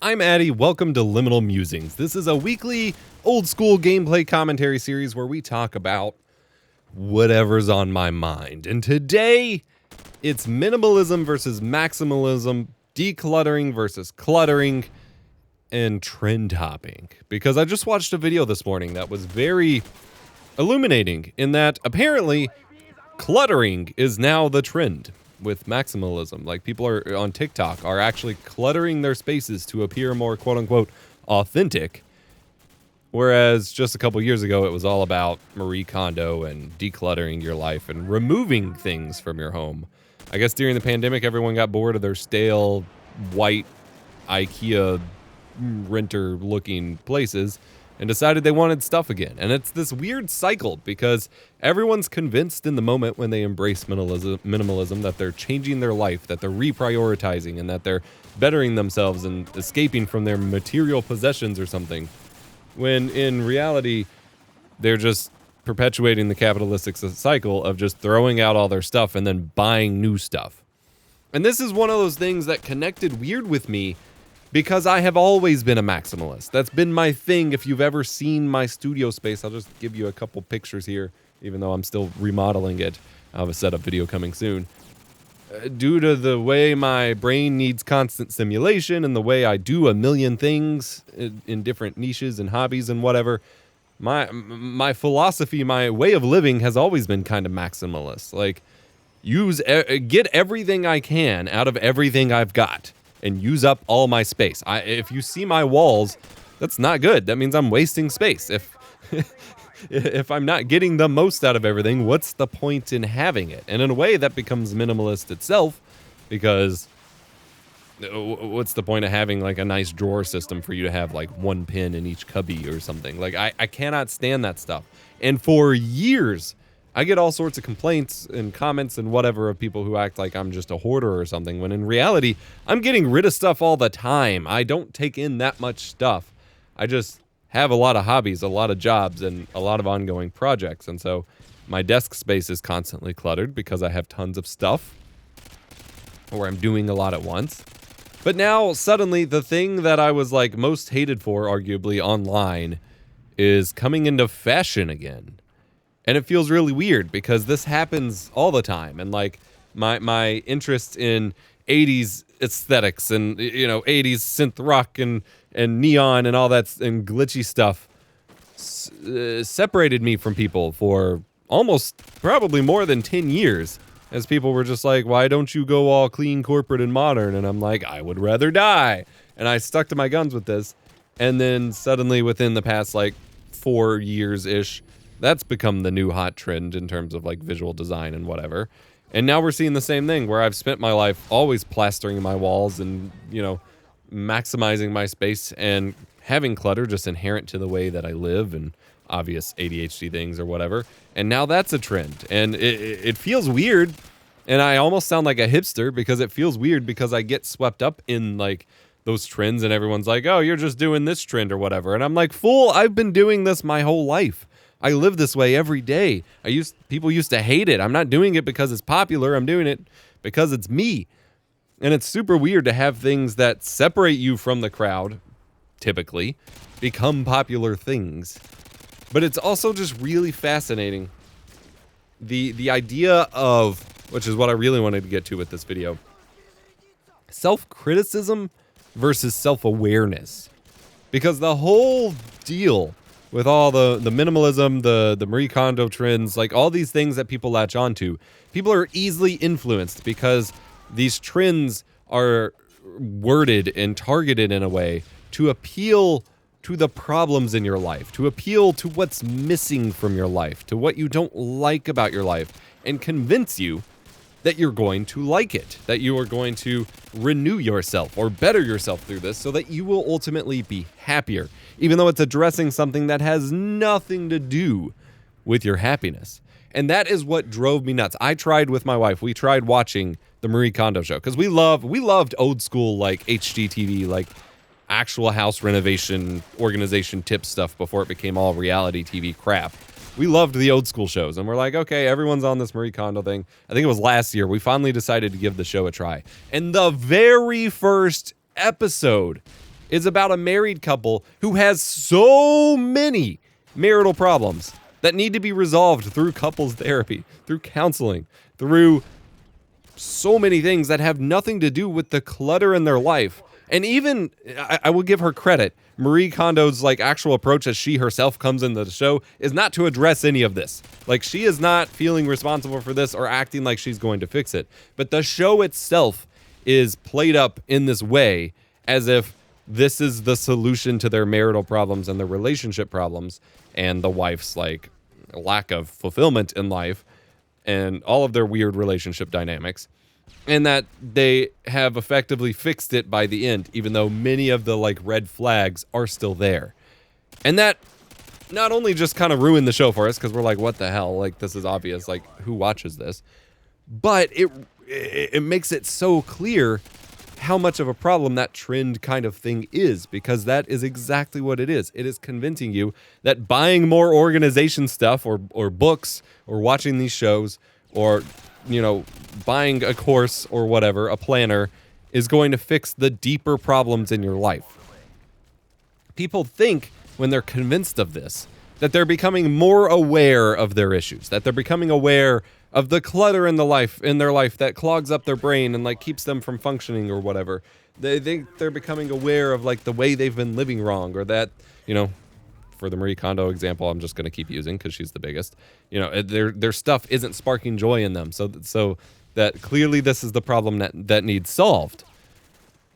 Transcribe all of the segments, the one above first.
I'm Addy, welcome to Liminal Musings. This is a weekly old school gameplay commentary series where we talk about whatever's on my mind. And today, it's minimalism versus maximalism, decluttering versus cluttering, and trend hopping. Because I just watched a video this morning that was very illuminating in that apparently cluttering is now the trend with maximalism. Like, people are on TikTok are actually cluttering their spaces to appear more quote-unquote authentic, whereas just a couple years ago it was all about Marie Kondo and decluttering your life and removing things from your home. I guess during the pandemic everyone got bored of their stale white IKEA renter looking places and decided they wanted stuff again. And it's this weird cycle because everyone's convinced in the moment when they embrace minimalism that they're changing their life, that they're reprioritizing, and that they're bettering themselves and escaping from their material possessions or something. When in reality, they're just perpetuating the capitalistic cycle of just throwing out all their stuff and then buying new stuff. And this is one of those things that connected weird with me because I have always been a maximalist. That's been my thing. If you've ever seen my studio space, I'll just give you a couple pictures here, even though I'm still remodeling it. I have a setup video coming soon. Due to the way my brain needs constant stimulation and the way I do a million things in different niches and hobbies and whatever, my philosophy, my way of living has always been kind of maximalist. Like, get everything I can out of everything I've got and use up all my space. If you see my walls, that's not good. That means I'm wasting space. If I'm not getting the most out of everything, what's the point in having it? And in a way, that becomes minimalist itself, because what's the point of having like a nice drawer system for you to have like one pin in each cubby or something? Like, I cannot stand that stuff. And for years, I get all sorts of complaints and comments and whatever of people who act like I'm just a hoarder or something, when in reality, I'm getting rid of stuff all the time. I don't take in that much stuff. I just have a lot of hobbies, a lot of jobs, and a lot of ongoing projects. And so my desk space is constantly cluttered because I have tons of stuff, or I'm doing a lot at once. But now, suddenly, the thing that I was like most hated for, arguably, online is coming into fashion again. And it feels really weird because this happens all the time. And like my interest in 80s aesthetics and, 80s synth rock and neon and all that and glitchy stuff separated me from people for almost probably more than 10 years. As people were just like, why don't you go all clean, corporate, and modern? And I'm like, I would rather die. And I stuck to my guns with this. And then suddenly within the past like 4 years-ish, that's become the new hot trend in terms of like visual design and whatever. And now we're seeing the same thing where I've spent my life always plastering my walls and, maximizing my space and having clutter just inherent to the way that I live and obvious ADHD things or whatever. And now that's a trend. And it feels weird. And I almost sound like a hipster because it feels weird because I get swept up in like those trends and everyone's like, oh, you're just doing this trend or whatever. And I'm like, fool, I've been doing this my whole life. I live this way every day. People used to hate it. I'm not doing it because it's popular. I'm doing it because it's me. And it's super weird to have things that separate you from the crowd, typically, become popular things. But it's also just really fascinating. The idea of, which is what I really wanted to get to with this video, self-criticism versus self-awareness. Because the whole deal with all the minimalism, the Marie Kondo trends, like all these things that people latch onto, people are easily influenced because these trends are worded and targeted in a way to appeal to the problems in your life, to appeal to what's missing from your life, to what you don't like about your life, and convince you that you're going to like it, that you are going to renew yourself or better yourself through this so that you will ultimately be happier, even though it's addressing something that has nothing to do with your happiness. And that is what drove me nuts. I tried with my wife. We tried watching the Marie Kondo show because we loved old school like HGTV, like actual house renovation organization tip stuff before it became all reality TV crap. We loved the old school shows, and we're like, okay, everyone's on this Marie Kondo thing. I think it was last year. We finally decided to give the show a try. And the very first episode is about a married couple who has so many marital problems that need to be resolved through couples therapy, through counseling, through so many things that have nothing to do with the clutter in their life. And even, I will give her credit, Marie Kondo's like actual approach as she herself comes into the show is not to address any of this. Like, she is not feeling responsible for this or acting like she's going to fix it. But the show itself is played up in this way as if this is the solution to their marital problems and their relationship problems and the wife's like lack of fulfillment in life and all of their weird relationship dynamics, and that they have effectively fixed it by the end, even though many of the like red flags are still there. And that not only just kind of ruined the show for us because we're like, what the hell? Like, this is obvious. Like, who watches this? But it makes it so clear how much of a problem that trend kind of thing is, because that is exactly what it is. It is convincing you that buying more organization stuff or books or watching these shows or, you know, buying a course or whatever, a planner, is going to fix the deeper problems in your life. People think when they're convinced of this that they're becoming more aware of their issues, that they're becoming aware of the clutter in their life that clogs up their brain and like keeps them from functioning or whatever. They think they're becoming aware of like the way they've been living wrong, or that, you know, for the Marie Kondo example, I'm just going to keep using because she's the biggest. You know, their stuff isn't sparking joy in them, so that clearly this is the problem that needs solved.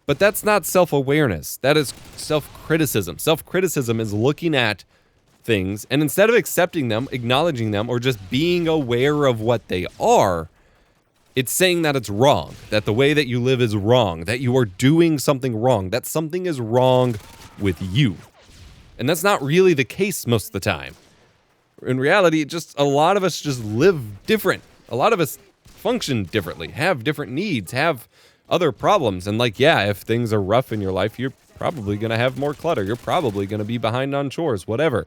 But that's not self-awareness. That is self-criticism. Self-criticism is looking at things, and instead of accepting them, acknowledging them, or just being aware of what they are, it's saying that it's wrong, that the way that you live is wrong, that you are doing something wrong, that something is wrong with you. And that's not really the case most of the time. In reality, just a lot of us just live different. A lot of us function differently, have different needs, have other problems. And like, yeah, if things are rough in your life, you're probably going to have more clutter. You're probably going to be behind on chores, whatever.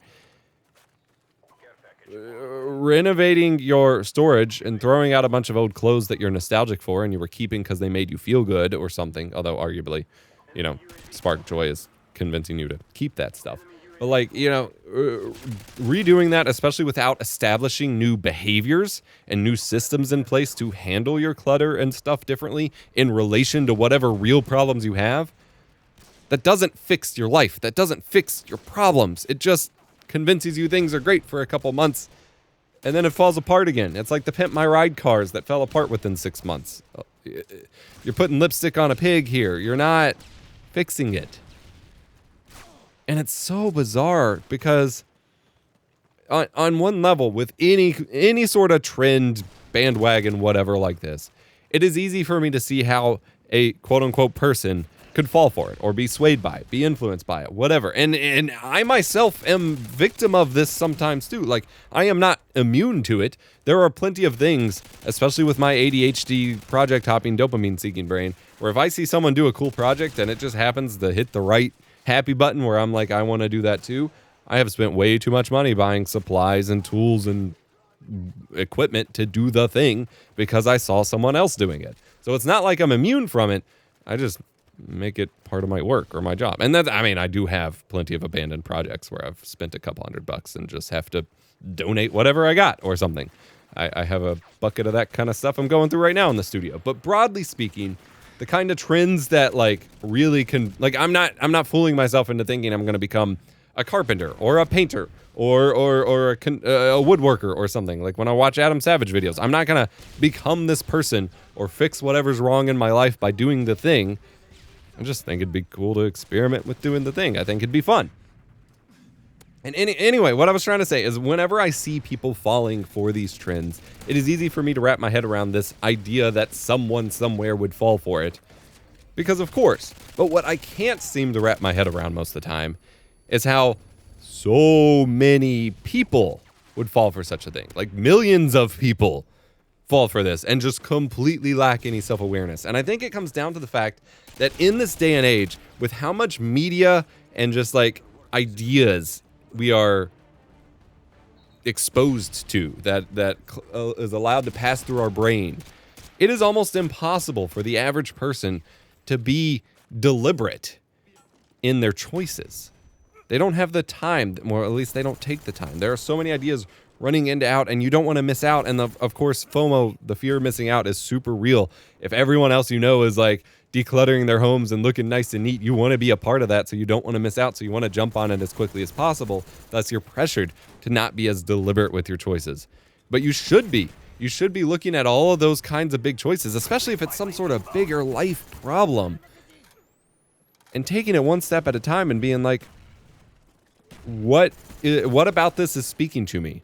Renovating your storage and throwing out a bunch of old clothes that you're nostalgic for and you were keeping because they made you feel good or something, although arguably, you know, spark joy is convincing you to keep that stuff. But like, you know, redoing that, especially without establishing new behaviors and new systems in place to handle your clutter and stuff differently in relation to whatever real problems you have, that doesn't fix your life. That doesn't fix your problems. It just convinces you things are great for a couple months, and then it falls apart again. It's like the Pimp My Ride cars that fell apart within 6 months. You're putting lipstick on a pig here. You're not fixing it. And it's so bizarre because on one level, with any sort of trend, bandwagon, whatever like this, it is easy for me to see how a quote-unquote person could fall for it or be swayed by it, be influenced by it, whatever. And I myself am victim of this sometimes too. Like, I am not immune to it. There are plenty of things, especially with my ADHD project hopping dopamine seeking brain, where if I see someone do a cool project and it just happens to hit the right happy button where I'm like, I want to do that too, I have spent way too much money buying supplies and tools and equipment to do the thing because I saw someone else doing it. So it's not like I'm immune from it. I just make it part of my work or my job. And that, I mean, I do have plenty of abandoned projects where I've spent a couple $100 and just have to donate whatever I got or something. I have a bucket of that kind of stuff I'm going through right now in the studio. But broadly speaking, the kind of trends that like really can, like, I'm not fooling myself into thinking I'm going to become a carpenter or a painter or a woodworker or something. Like when I watch Adam Savage videos, I'm not going to become this person or fix whatever's wrong in my life by doing the thing. I just think it'd be cool to experiment with doing the thing. I think it'd be fun. And anyway, what I was trying to say is whenever I see people falling for these trends, it is easy for me to wrap my head around this idea that someone somewhere would fall for it. Because of course. But what I can't seem to wrap my head around most of the time is how so many people would fall for such a thing. Like millions of people fall for this and just completely lack any self-awareness. And I think it comes down to the fact that in this day and age, with how much media and just like ideas we are exposed to, that is allowed to pass through our brain, it is almost impossible for the average person to be deliberate in their choices. They don't have the time, or at least they don't take the time. There are so many ideas running in to out, and you don't want to miss out. And of course, FOMO, the fear of missing out, is super real. If everyone else you know is like decluttering their homes and looking nice and neat, you want to be a part of that, so you don't want to miss out. So you want to jump on it as quickly as possible. Thus, you're pressured to not be as deliberate with your choices. But you should be. You should be looking at all of those kinds of big choices, especially if it's some sort of bigger life problem, and taking it one step at a time and being like, what about this is speaking to me?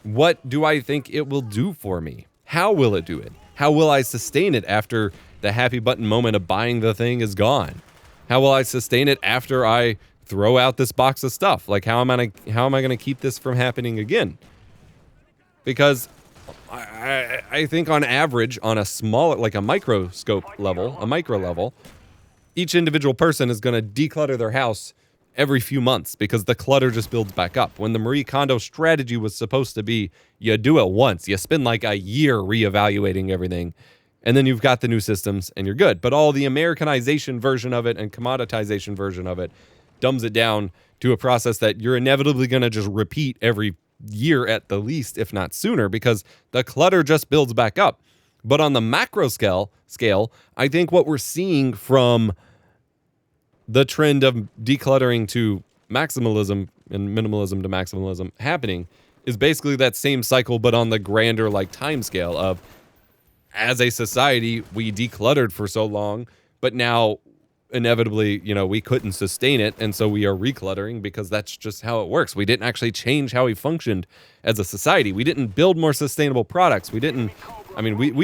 What do I think it will do for me? How will it do it? How will I sustain it after the happy button moment of buying the thing is gone? How will I sustain it after I throw out this box of stuff? Like, how am I going to keep this from happening again? Because I think on average, on a smaller, like a micro level, each individual person is going to declutter their house every few months because the clutter just builds back up. When the Marie Kondo strategy was supposed to be, you do it once, you spend like a year reevaluating everything, and then you've got the new systems and you're good. But all the Americanization version of it and commoditization version of it dumbs it down to a process that you're inevitably going to just repeat every year at the least, if not sooner, because the clutter just builds back up. But on the macro scale, I think what we're seeing from the trend of decluttering to maximalism and minimalism to maximalism happening is basically that same cycle, but on the grander like time scale of, as a society, we decluttered for so long, but now inevitably, we couldn't sustain it, and so we are recluttering because that's just how it works. We didn't actually change how we functioned as a society. We didn't build more sustainable products. We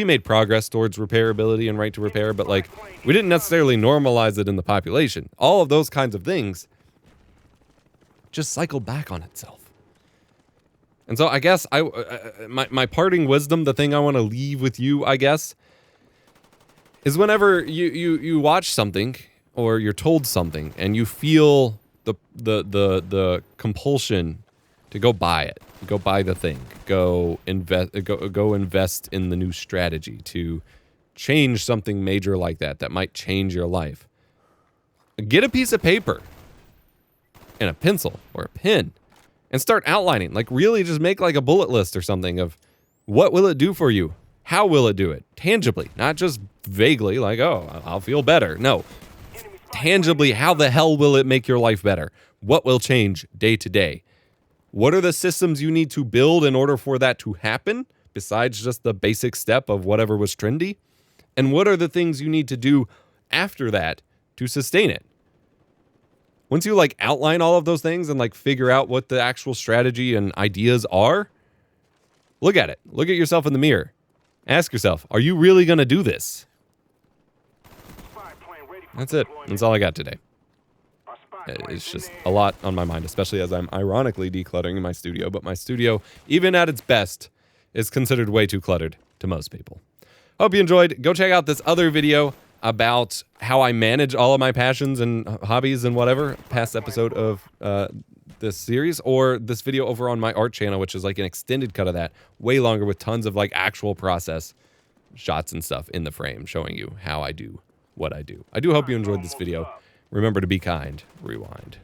made progress towards repairability and right to repair, but like, we didn't necessarily normalize it in the population. All of those kinds of things just cycled back on itself. And so I guess my parting wisdom, the thing I want to leave with you, I guess, is whenever you watch something or you're told something and you feel the compulsion to go buy it, go buy the thing, go invest in the new strategy to change something major like that might change your life. Get a piece of paper and a pencil or a pen and start outlining. Like, really just make like a bullet list or something of what will it do for you? How will it do it? Tangibly, not just vaguely like, oh, I'll feel better. No, tangibly, how the hell will it make your life better? What will change day to day? What are the systems you need to build in order for that to happen, besides just the basic step of whatever was trendy? And what are the things you need to do after that to sustain it? Once you like outline all of those things and like figure out what the actual strategy and ideas are, look at it. Look at yourself in the mirror. Ask yourself, are you really going to do this? That's it. That's all I got today. It's just a lot on my mind, especially as I'm ironically decluttering my studio. But my studio, even at its best, is considered way too cluttered to most people. Hope you enjoyed. Go check out this other video about how I manage all of my passions and hobbies and whatever. Past episode of this series, or this video over on my art channel, which is like an extended cut of that, way longer, with tons of like actual process shots and stuff in the frame showing you how I do what I do. I do hope you enjoyed this video. Remember to be kind. Rewind.